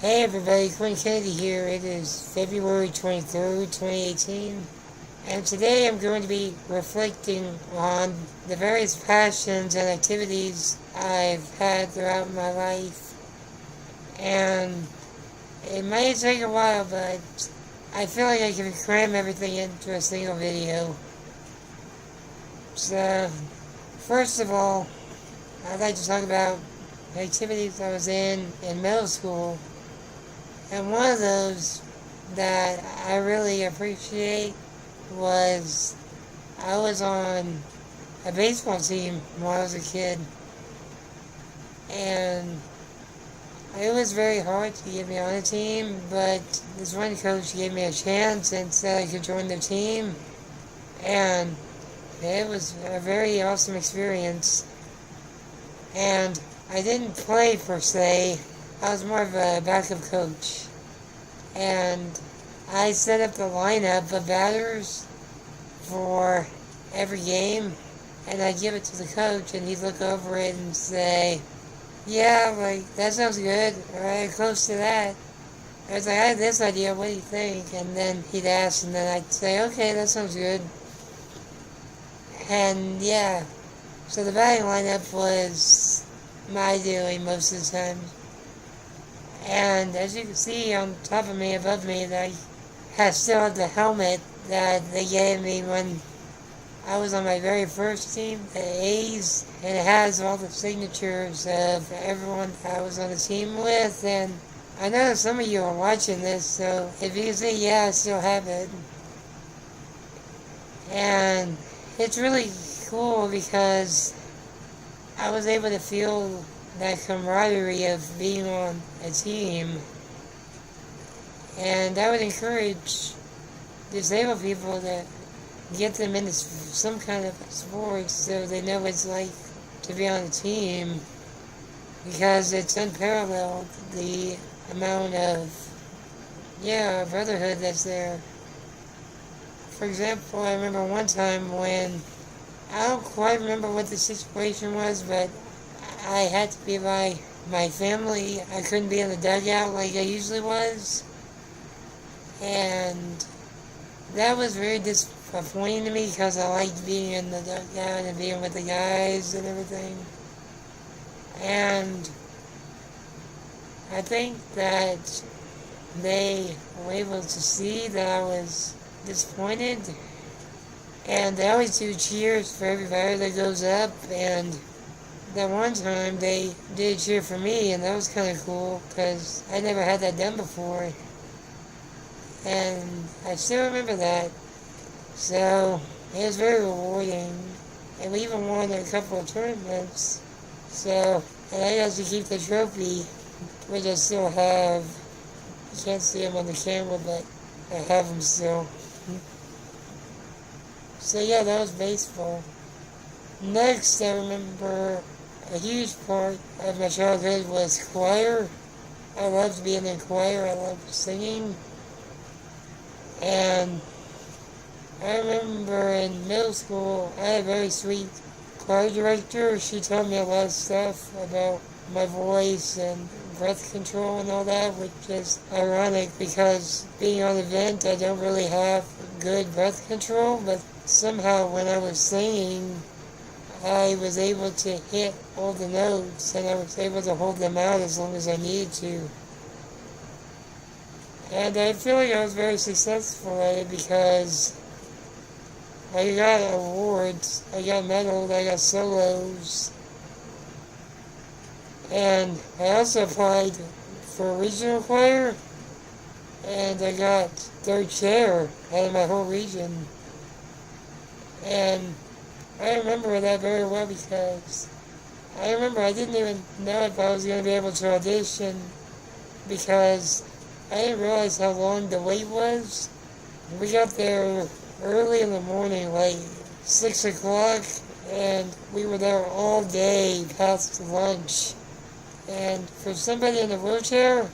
Hey everybody, Quinn Kennedy here. It is February 23rd, 2018, and today I'm going to be reflecting on the various passions and activities I've had throughout my life. And it may take a while, but I feel like I can cram everything into a single video. So, first of all, I'd like to talk about activities I was in middle school. And one of those that I really appreciate was I was on a baseball team when I was a kid. And it was very hard to get me on a team, but this one coach gave me a chance and said I could join the team. And it was a very awesome experience. And I didn't play per se. I was more of a backup coach. And I set up the lineup of batters for every game. And I'd give it to the coach, and he'd look over it and say, yeah, like, that sounds good, or close to that. I was like, I had this idea, what do you think? And then he'd ask, and then I'd say, okay, that sounds good. And yeah, so the batting lineup was my doing most of the time. And as you can see on top of me, above me, I still have the helmet that they gave me when I was on my very first team, the A's, and it has all the signatures of everyone I was on the team with. And I know some of you are watching this, so if you can see, yeah, I still have it. And it's really cool because I was able to feel that camaraderie of being on a team. And I would encourage disabled people to get them into some kind of sports so they know what it's like to be on a team, because it's unparalleled, the amount of brotherhood that's there. For example, I remember one time when, I don't quite remember what the situation was, but I had to be by my family. I couldn't be in the dugout like I usually was. And that was very disappointing to me because I liked being in the dugout and being with the guys and everything. And I think that they were able to see that I was disappointed. And they always do cheers for every batter that goes up, and that one time they did cheer for me, and that was kind of cool because I never had that done before. And I still remember that. So it was very rewarding. And we even won a couple of tournaments. So, and I got to keep the trophy, which I still have. You can't see them on the camera, but I have them still. So yeah, that was baseball. Next, I remember a huge part of my childhood was choir. I loved being in choir. I loved singing. And I remember in middle school, I had a very sweet choir director. She taught me a lot of stuff about my voice and breath control and all that, which is ironic because being on the vent, I don't really have good breath control, but somehow when I was singing, I was able to hit all the notes, and I was able to hold them out as long as I needed to. And I feel like I was very successful at it because I got awards, I got medals, I got solos. And I also applied for a regional choir, and I got third chair out of my whole region. And I remember that very well because I remember I didn't even know if I was going to be able to audition because I didn't realize how long the wait was. We got there early in the morning, like 6 o'clock, and we were there all day past lunch. And for somebody in a wheelchair,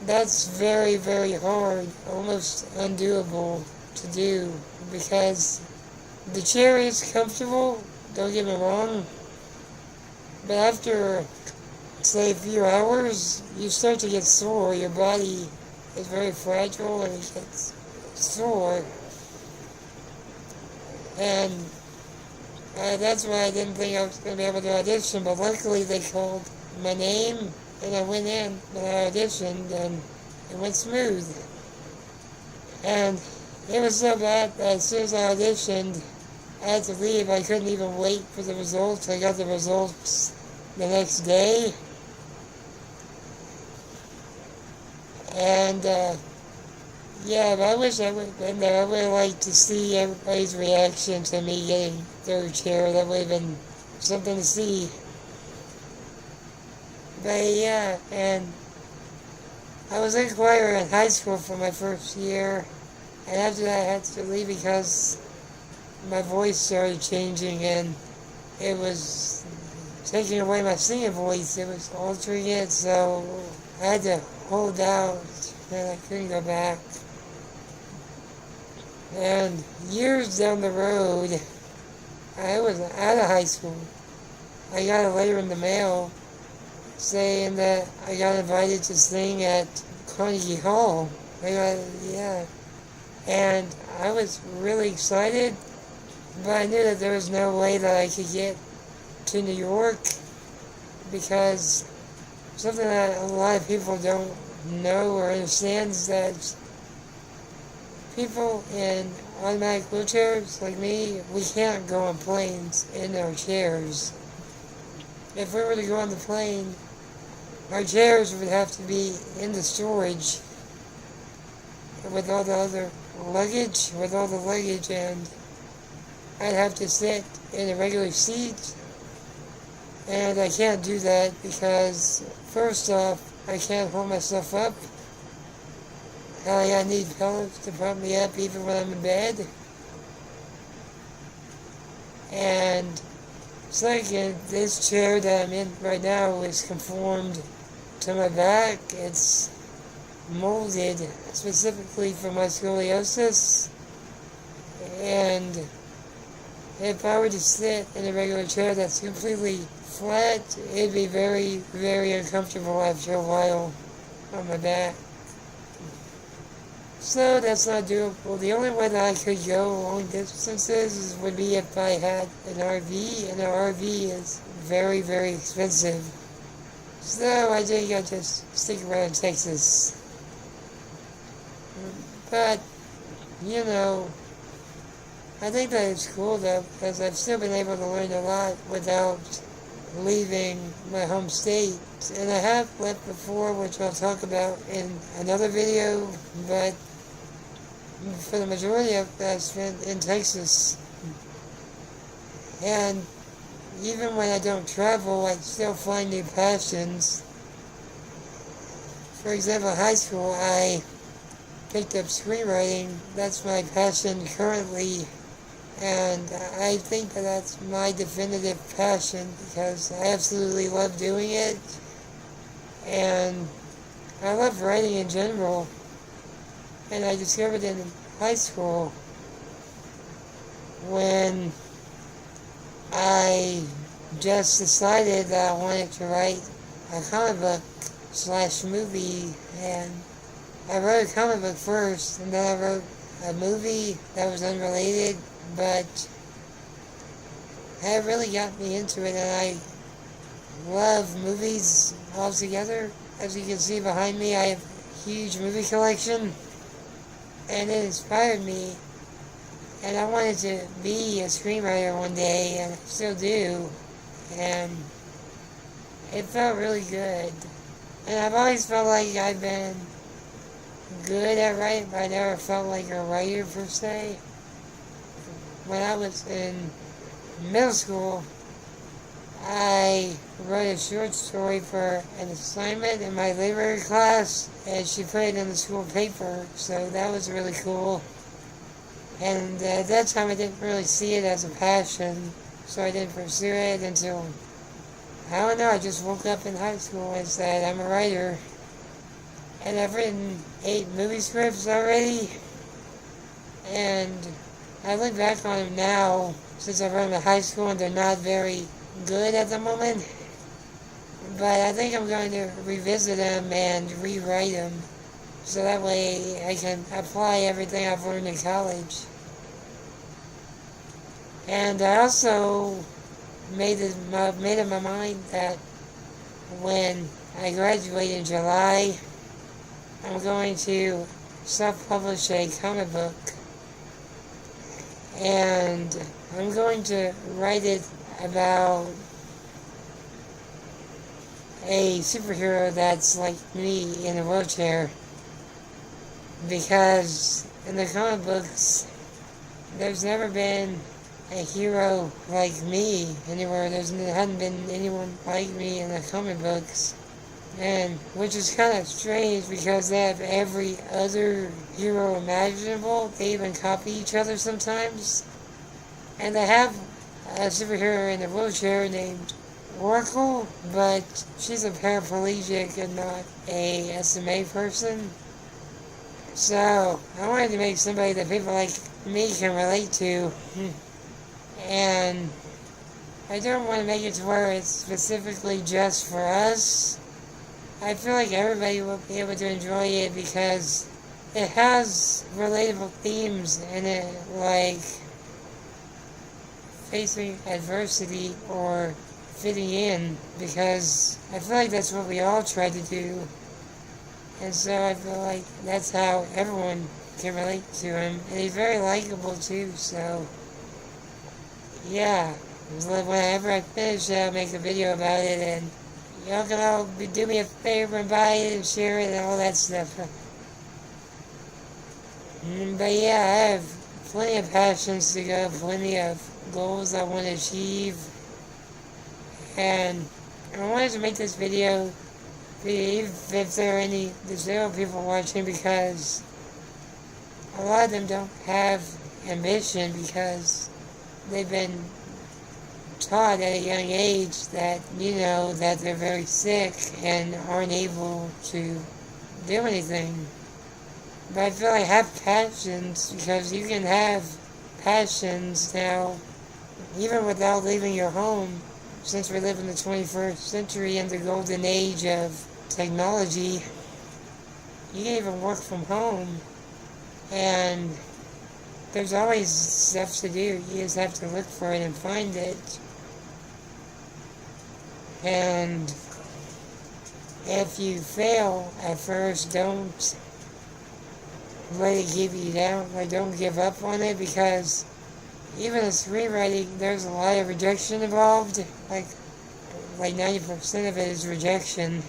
that's very, very hard, almost undoable to do, because the chair is comfortable, don't get me wrong, but after say, a few hours, you start to get sore. Your body is very fragile and it gets sore. And that's why I didn't think I was going to be able to audition, but luckily they called my name and I went in and I auditioned and it went smooth. And it was so bad that as soon as I auditioned, I had to leave. I couldn't even wait for the results. I got the results the next day. And, yeah, but I wish I would have been there. I would have liked to see everybody's reaction to me getting third chair. That would have been something to see. But, yeah, and I was in choir in high school for my first year. And after that, I had to leave because my voice started changing and it was taking away my singing voice. It was altering it, so I had to hold out and I couldn't go back. And years down the road, I was out of high school. I got a letter in the mail saying that I got invited to sing at Carnegie Hall. Yeah. And I was really excited, but I knew that there was no way that I could get to New York because something that a lot of people don't know or understand is that people in automatic wheelchairs like me, we can't go on planes in our chairs. If we were to go on the plane, our chairs would have to be in the storage with all the other luggage, and I'd have to sit in a regular seat, and I can't do that because, first off, I can't hold myself up. I need pillows to prop me up even when I'm in bed. And second, this chair that I'm in right now is conformed to my back. It's molded specifically for my scoliosis. And if I were to sit in a regular chair that's completely flat, it'd be very, very uncomfortable after a while on my back. So that's not doable. The only way that I could go long distances would be if I had an RV, and an RV is very, very expensive. So I think I'll just stick around Texas. But, you know, I think that it's cool though, because I've still been able to learn a lot without leaving my home state. And I have left before, which I'll talk about in another video, but for the majority of it, I spent in Texas. And even when I don't travel, I still find new passions. For example, in high school, I picked up screenwriting. That's my passion currently. And I think that that's my definitive passion because I absolutely love doing it. And I love writing in general. And I discovered it in high school when I just decided that I wanted to write a comic book / movie. And I wrote a comic book first, and then I wrote a movie that was unrelated, but it really got me into it, and I love movies altogether. As you can see behind me, I have a huge movie collection, and it inspired me, and I wanted to be a screenwriter one day, and I still do, and it felt really good. And I've always felt like I've been good at writing, but I never felt like a writer per se. When I was in middle school, I wrote a short story for an assignment in my literary class, and she put it in the school paper, so that was really cool. And at that time I didn't really see it as a passion, so I didn't pursue it until, I don't know, I just woke up in high school and said, I'm a writer. And I've written 8 movie scripts already, and I look back on them now, since I wrote them in high school, and they're not very good at the moment. but I think I'm going to revisit them and rewrite them so that way I can apply everything I've learned in college. And I also made up my mind that when I graduate in July, I'm going to self-publish a comic book, and I'm going to write it about a superhero that's like me in a wheelchair, because in the comic books there's never been a hero like me anywhere. There hadn't been anyone like me in the comic books, and which is kind of strange because they have every other hero imaginable. They even copy each other sometimes, and they have a superhero in a wheelchair named Oracle, but she's a paraplegic and not a SMA person. So I wanted to make somebody that people like me can relate to. And I don't want to make it to where it's specifically just for us. I feel like everybody will be able to enjoy it because it has relatable themes in it, like facing adversity or fitting in, because I feel like that's what we all try to do. And so I feel like that's how everyone can relate to him. And he's very likable too, so yeah. Whenever I finish it, I'll make a video about it, and y'all can all do me a favor and buy it and share it and all that stuff. But yeah, I have plenty of passions to go, plenty of goals I want to achieve. And I wanted to make this video, even if there are zero people watching, because a lot of them don't have ambition because they've been taught at a young age that, that they're very sick and aren't able to do anything. But I feel like I have passions, because you can have passions now, even without leaving your home, since we live in the 21st century and the golden age of technology. You can even work from home, and there's always stuff to do. You just have to look for it and find it. And if you fail at first, don't let it keep you down. Like, don't give up on it, because even in screenwriting, there's a lot of rejection involved. Like 90% of it is rejection.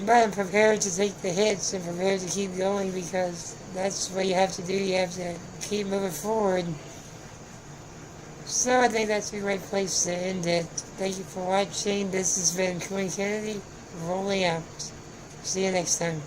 But I'm prepared to take the hits and prepared to keep going, because that's what you have to do. You have to keep moving forward. So I think that's a great place to end it. Thank you for watching. This has been Quinn Kennedy, rolling out. See you next time.